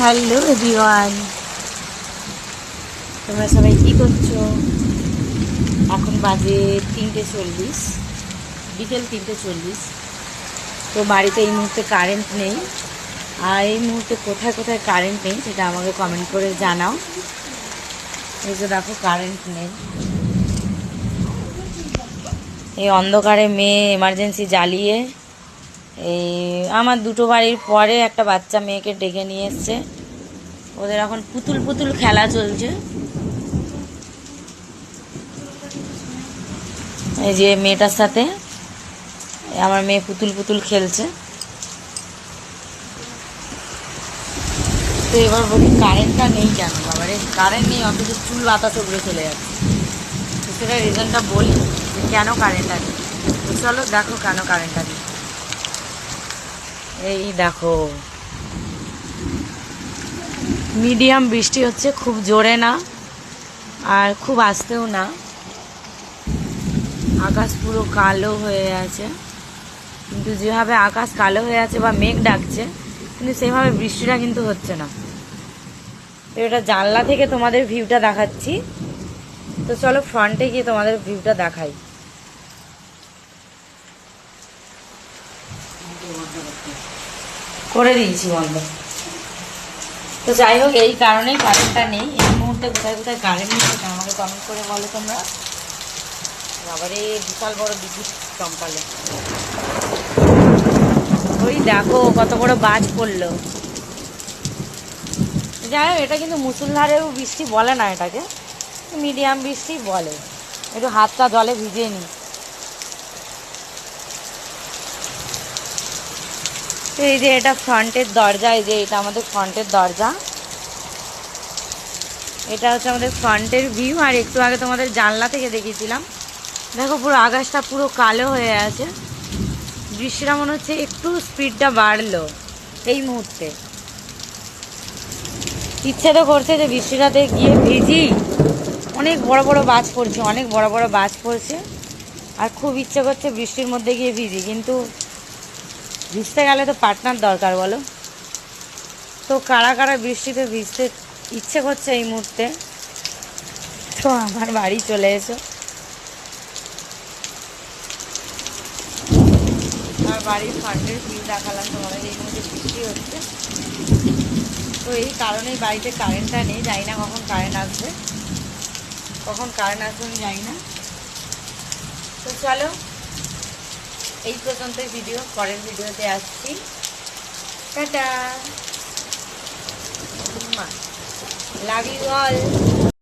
Hello everyone, তোমরা সবাই কী করছো? এখন বাজে 3:40, বিকেল 3:40। তো বাড়িতে এই মুহূর্তে কারেন্ট নেই। আর এই মুহূর্তে কোথায় কোথায় কারেন্ট নেই সেটা আমাকে কমেন্ট করে জানাও। এই যে দেখো কারেন্ট নেই, এই অন্ধকারে মেয়ে এমার্জেন্সি জ্বালিয়ে এই আমার দুটো বাড়ির পরে একটা বাচ্চা মেয়েকে ডেকে নিয়ে এসছে। ওদের এখন পুতুল পুতুল খেলা চলছে। এই যে মেয়েটার সাথে আমার মেয়ে পুতুল পুতুল খেলছে। তো এবার বলি কারেন্টটা নেই কেন? বাবারে কারেন্ট নেই, অথচ চুল বাতাস উপরে চলে যাচ্ছে। তো সেটা রিজনটা বলি যে কেন কারেন্টটা নেই। তো চলো দেখো কেন কারেন্টটা নেই। এই দেখো মিডিয়াম বৃষ্টি হচ্ছে, খুব জোরে না আর খুব আস্তেও না। আকাশ পুরো কালো হয়ে আছে, কিন্তু যেভাবে আকাশ কালো হয়ে আছে বা মেঘ ডাকছে, কিন্তু সেভাবে বৃষ্টিটা কিন্তু হচ্ছে না। তো এটা জানলা থেকে তোমাদের ভিউটা দেখাচ্ছি। তো চলো ফ্রন্টে গিয়ে তোমাদের ভিউটা দেখাই। করে দিয়েছি বন্ধ। তো যাই হোক, এই কারণেই কারেন্টটা নেই। এই মুহূর্তে কোথায় কোথায় কারেন্ট নেই সেটা আমাকে কমেন্ট করে বলো তোমরা। আবারে বিশাল বড় বিদ্যুৎ চমকালো। ওই দেখো কত বড় বাজ পড়লো। যাই হোক, এটা কিন্তু মুষলধারেও বৃষ্টি বলে না, এটাকে মিডিয়াম বৃষ্টি বলে। একটু হাতটা জলে ভিজিয়ে নি। তো এই যে এটা ফ্রন্টের দরজা, এই যে এটা আমাদের ফ্রন্টের দরজা। এটা হচ্ছে আমাদের ফ্রন্টের ভিউ। আর একটু আগে তোমাদের জানলা থেকে দেখিয়েছিলাম, দেখো পুরো আকাশটা পুরো কালো হয়ে আছে। বৃষ্টিটা মনে হচ্ছে একটু স্পিডটা বাড়লো এই মুহূর্তে। ইচ্ছে তো করছে যে বৃষ্টিটাতে গিয়ে ভিজি। অনেক বড় বড় বাজ পড়ছে, অনেক বড় বড় বাজ পড়ছে। আর খুব ইচ্ছে করছে বৃষ্টির মধ্যে গিয়ে ভিজি, কিন্তু ভিজতে গেলে তো পার্টনার দরকার বলো। তো কারা কারা বৃষ্টিতে ভিজতে ইচ্ছে করছে এই মুহূর্তে, তো আমার বাড়ি চলে এসো। আমার বাড়ির ফ্রন্টের ভিউ দেখালাম তোমাদের। এই মুহূর্তে বৃষ্টি হচ্ছে, তো এই কারণেই বাড়িতে কারেন্টটা নেই। জানি না কখন কারেন্ট আসবে, কখন কারেন্ট আসবে আমি জানি না। তো চলো এই পর্যন্তই ভিডিও, পরের ভিডিওতে আসছি। Tata, love you all.